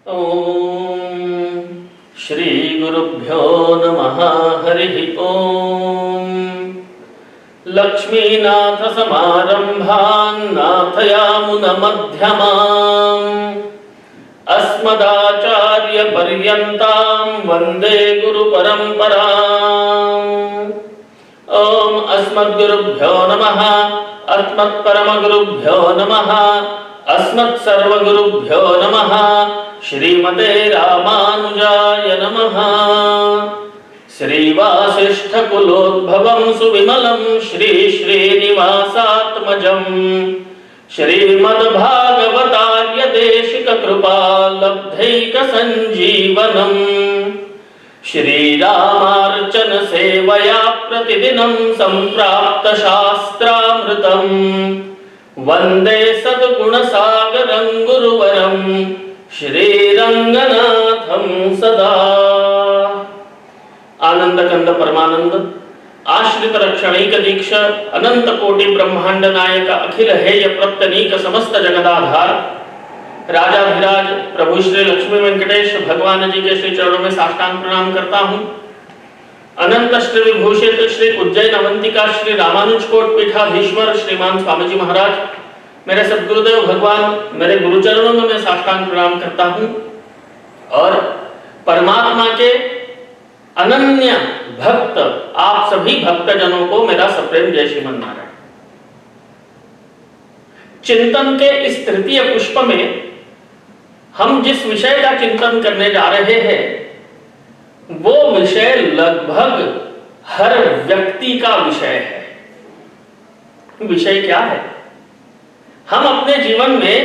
ओम श्री गुरुभ्यो नमः। हरिः ओम। लक्ष्मीनाथ समारंभान् नाथयामुनमध्यमाम् अस्मदाचार्य पर्यन्तां वन्दे गुरुपरम्पराम्। ओम अस्मद्गुरुभ्यो नमः। अस्मत्परमगुरुभ्यो नमः। अस्मत्सर्वगुरुभ्यो नमः। श्रीमते रामानुजाय नमः। श्रीवासिष्ठकुलोद्भवं सुविमलं श्री श्रीनिवासात्मजं श्रीमद्भागवतार्य देशिककृपालब्धैकसञ्जीवनम् श्रीरामार्चन सेवया प्रतिदिनं सम्प्राप्तशास्त्रामृतम् वन्दे सद्गुणसागरं गुरुवरं श्रीरंगनाथं सदा। आनंदकंद परमानंद आश्रित रक्षणैक दीक्ष अनंत कोटि ब्रह्मांड नायक अखिल हेय प्रत्यनीक समस्त जगदाधार राजाधिराज प्रभु श्री लक्ष्मी वेंकटेश भगवान जी के श्री चरणों में साष्टांग प्रणाम करता हूँ। अनंत श्री विभूषित श्री उज्जैन अवंतिका श्री रामानुज कोट पीठाधीश्वर श्रीमान स्वामी जी महाराज, मेरे सदगुरुदेव भगवान, मेरे गुरुचरणों में मैं साष्टांग प्रणाम करता हूँ और परमात्मा के अनन्य भक्त आप सभी भक्तजनों को मेरा सप्रेम जय श्रीमन नारायण। चिंतन के इस तृतीय पुष्प में हम जिस विषय का चिंतन करने जा रहे हैं वो विषय लगभग हर व्यक्ति का विषय है। विषय क्या है? हम अपने जीवन में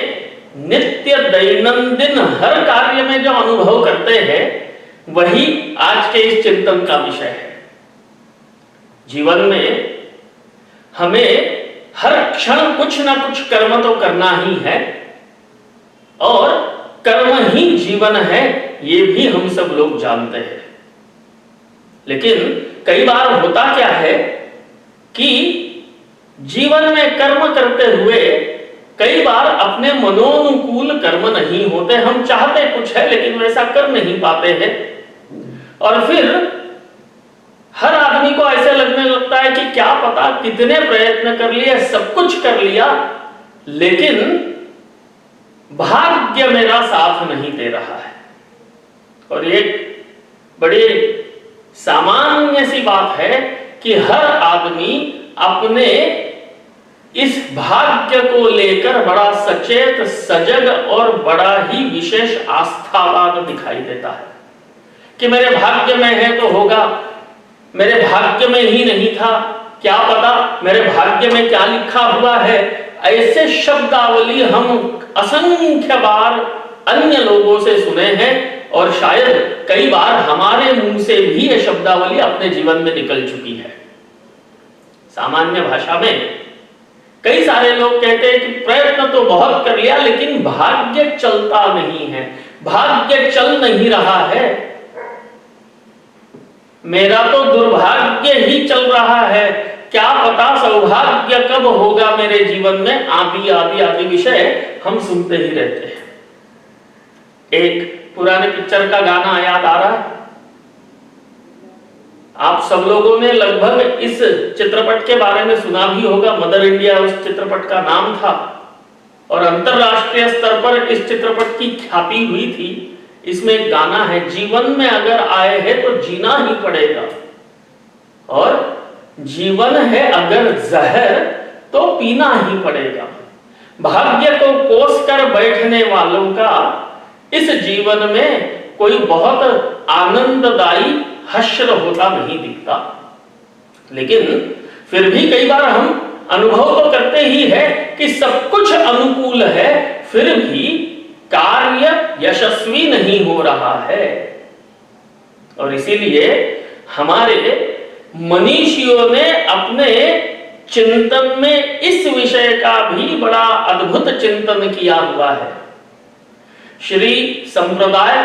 नित्य दैनंदिन हर कार्य में जो अनुभव करते हैं वही आज के इस चिंतन का विषय है। जीवन में हमें हर क्षण कुछ ना कुछ कर्म तो करना ही है और कर्म ही जीवन है, ये भी हम सब लोग जानते हैं। लेकिन कई बार होता क्या है कि जीवन में कर्म करते हुए कई बार अपने मनोनुकूल कर्म नहीं होते। हम चाहते कुछ है लेकिन वैसा कर नहीं पाते हैं और फिर हर आदमी को ऐसे लगने लगता है कि क्या पता कितने प्रयत्न कर लिए, सब कुछ कर लिया, लेकिन भाग्य मेरा साथ नहीं दे रहा है। और एक बड़ी सामान्य सी बात है कि हर आदमी अपने इस भाग्य को लेकर बड़ा सचेत, सजग और बड़ा ही विशेष आस्थावान दिखाई देता है कि मेरे भाग्य में है तो होगा, मेरे भाग्य में ही नहीं था, क्या पता मेरे भाग्य में क्या लिखा हुआ है। ऐसे शब्दावली हम असंख्य बार अन्य लोगों से सुने हैं और शायद कई बार हमारे मुंह से भी ये शब्दावली अपने जीवन में निकल चुकी है। सामान्य भाषा में कई सारे लोग कहते हैं कि प्रयत्न तो बहुत कर लिया लेकिन भाग्य चलता नहीं है, भाग्य चल नहीं रहा है, मेरा तो दुर्भाग्य ही चल रहा है, क्या पता सौभाग्य कब होगा मेरे जीवन में, आदि आदि आदि विषय हम सुनते ही रहते हैं। एक पुराने पिक्चर का गाना याद आ रहा है, आप सब लोगों ने लगभग इस चित्रपट के बारे में सुना भी होगा। मदर इंडिया उस चित्रपट का नाम था और अंतरराष्ट्रीय स्तर पर इस चित्रपट की ख्याति हुई थी। इसमें एक गाना है, जीवन में अगर आए हैं तो जीना ही पड़ेगा और जीवन है अगर जहर तो पीना ही पड़ेगा। भाग्य को कोस कर बैठने वालों का इस जीवन में कोई बहुत आनंददायी हश्र होता नहीं दिखता। लेकिन फिर भी कई बार हम अनुभव तो करते ही है कि सब कुछ अनुकूल है, फिर भी कार्य यशस्वी नहीं हो रहा है। और इसीलिए हमारे मनीषियों ने अपने चिंतन में इस विषय का भी बड़ा अद्भुत चिंतन किया हुआ है। श्री संप्रदाय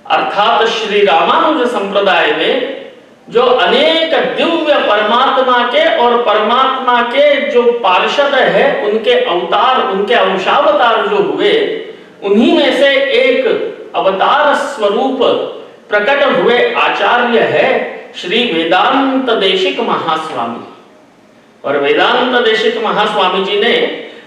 अर्थात श्री रामानुज संप्रदाय में जो अनेक दिव्य परमात्मा के और परमात्मा के जो पार्षद है, उनके अवतार, उनके अंशावतार जो हुए, उन्हीं में से एक अवतार स्वरूप प्रकट हुए आचार्य है श्री वेदांत देशिक महास्वामी। और वेदांत देशिक महास्वामी जी ने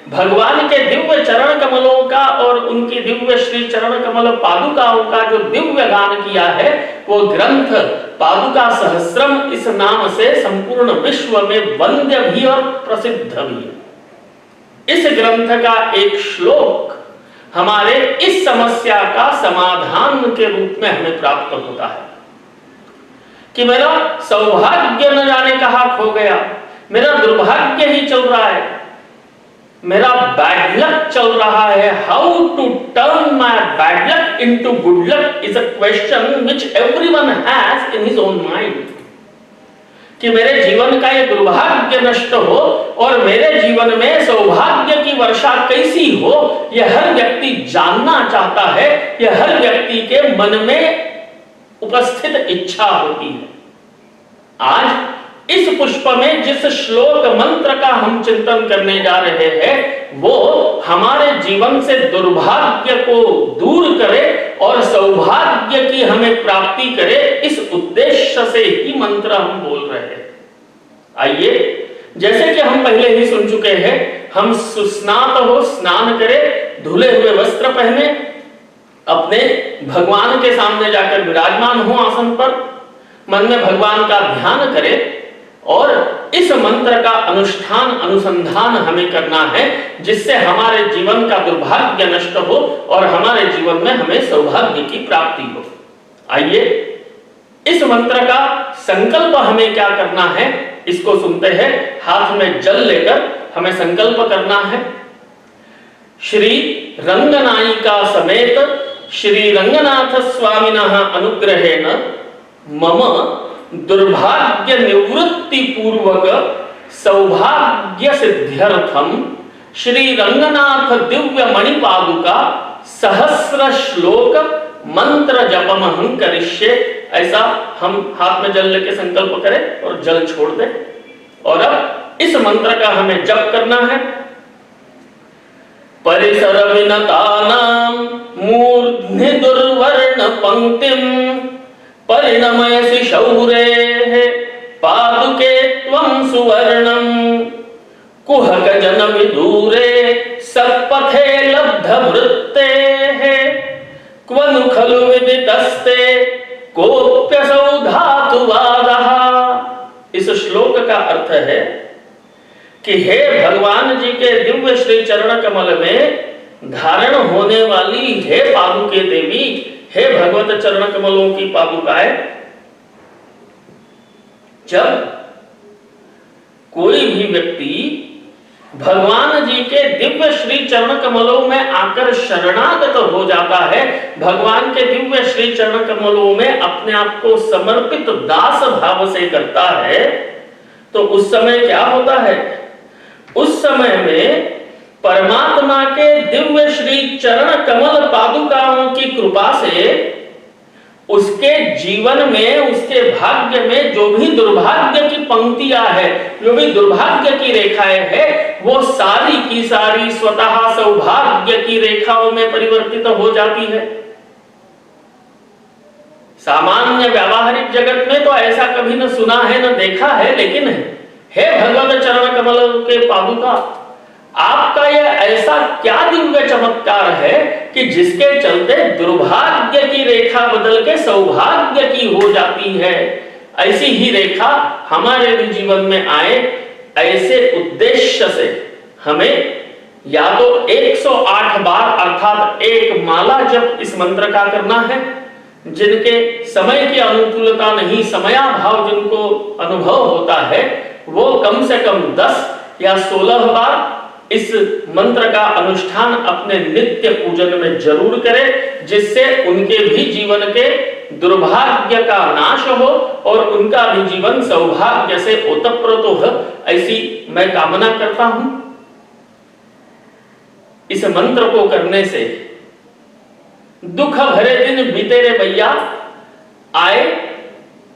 भगवान के दिव्य चरण कमलों का और उनकी दिव्य श्री चरण कमल पादुकाओं का जो दिव्य गान किया है, वो ग्रंथ पादुका सहस्त्रम इस नाम से संपूर्ण विश्व में वंद्य भी और प्रसिद्ध भी। इस ग्रंथ का एक श्लोक हमारे इस समस्या का समाधान के रूप में हमें प्राप्त होता है कि मेरा सौभाग्य न जाने कहां खो गया, मेरा दुर्भाग्य ही चल रहा है, मेरा बैड लक चल रहा है। How to turn my bad luck into good luck is a question which everyone has in his own mind. कि मेरे जीवन का ये दुर्भाग्य नष्ट हो और मेरे जीवन में सौभाग्य की वर्षा कैसी हो, यह हर व्यक्ति जानना चाहता है, यह हर व्यक्ति के मन में उपस्थित इच्छा होती है। आज इस पुष्प में जिस श्लोक मंत्र का हम चिंतन करने जा रहे हैं, वो हमारे जीवन से दुर्भाग्य को दूर करे और सौभाग्य की हमें प्राप्ति करे, इस उद्देश्य से ही मंत्र हम बोल रहे हैं। आइए, जैसे कि हम पहले ही सुन चुके हैं, हम सुस्नात हो, स्नान करें, धुले हुए वस्त्र पहने, अपने भगवान के सामने जाकर विराजमान हो आसन पर, मन में भगवान का ध्यान करें और इस मंत्र का अनुष्ठान अनुसंधान हमें करना है, जिससे हमारे जीवन का दुर्भाग्य नष्ट हो और हमारे जीवन में हमें सौभाग्य की प्राप्ति हो। आइए, इस मंत्र का संकल्प हमें क्या करना है, इसको सुनते हैं। हाथ में जल लेकर हमें संकल्प करना है। श्री रंगनायिका समेत श्री रंगनाथ स्वामिनः अनुग्रहेण मम दुर्भाग्य निवृत्ति पूर्वक सौभाग्य सिद्ध्यर्थम श्री रंगनाथ दिव्य मणिपादुका सहस्र श्लोक मंत्र जपमहं करिष्ये। ऐसा हम हाथ में जल लेके संकल्प करें और जल छोड़ दें। और अब इस मंत्र का हमें जप करना है। परिसर विनतानां मूर्ध्नि दुर्वर्ण पंक्तिम परिणमयसि शौरेः पादुके त्वं सुवर्णं कुहक जन विदूरे सत्पथे लब्ध वृत्तेः क्वनु खलु विदितस्ते कोप्यसौ धातुवादः। इस श्लोक का अर्थ है कि हे भगवान जी के दिव्य श्री चरण कमल में धारण होने वाली हे पादुके देवी, हे भगवत चरण कमलों की पादुकाएं, जब कोई भी व्यक्ति भगवान जी के दिव्य श्री चरण कमलों में आकर शरणागत हो जाता है, भगवान के दिव्य श्री चरण कमलों में अपने आप को समर्पित दास भाव से करता है, तो उस समय क्या होता है? उस समय में परमात्मा के दिव्य श्री चरण कमल पादुकाओं की कृपा से उसके जीवन में, उसके भाग्य में जो भी दुर्भाग्य की पंक्तियां है, जो भी दुर्भाग्य की रेखाएं है, वो सारी की सारी स्वतः सौभाग्य की रेखाओं में परिवर्तित हो जाती है। सामान्य व्यावहारिक जगत में तो ऐसा कभी न सुना है न देखा है, लेकिन हे भगवत चरण कमल के पादुका, आपका यह ऐसा क्या दिव्य चमत्कार है कि जिसके चलते दुर्भाग्य की रेखा बदल के सौभाग्य की हो जाती है। ऐसी ही रेखा हमारे भी जीवन में आए, ऐसे उद्देश्य से हमें या तो 108 बार अर्थात एक माला जप इस मंत्र का करना है। जिनके समय की अनुकूलता नहीं, समयाभाव जिनको अनुभव होता है, वो कम से कम 10 या 16 बार इस मंत्र का अनुष्ठान अपने नित्य पूजन में जरूर करें, जिससे उनके भी जीवन के दुर्भाग्य का नाश हो और उनका भी जीवन सौभाग्य से ओतप्रोत हो, ऐसी मैं कामना करता हूं। इस मंत्र को करने से दुख भरे दिन बीते रे भैया, आए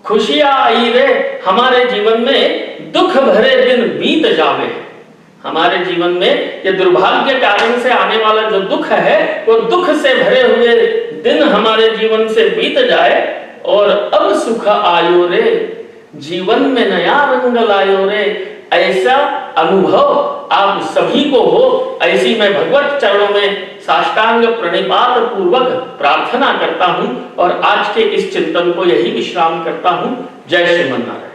खुशियां आई रे हमारे जीवन में, दुख भरे दिन बीत जावे। हमारे जीवन में ये दुर्भाग्य कारण से आने वाला जो दुख है वो दुख से भरे हुए दिन हमारे जीवन से बीत जाए और अब सुख आयो रे, जीवन में नया रंग लायो रे, ऐसा अनुभव आप सभी को हो, ऐसी मैं भगवत चरणों में साष्टांग प्रणिपात पूर्वक प्रार्थना करता हूं और आज के इस चिंतन को यही विश्राम करता हूं। जय श्रीमन नारायण।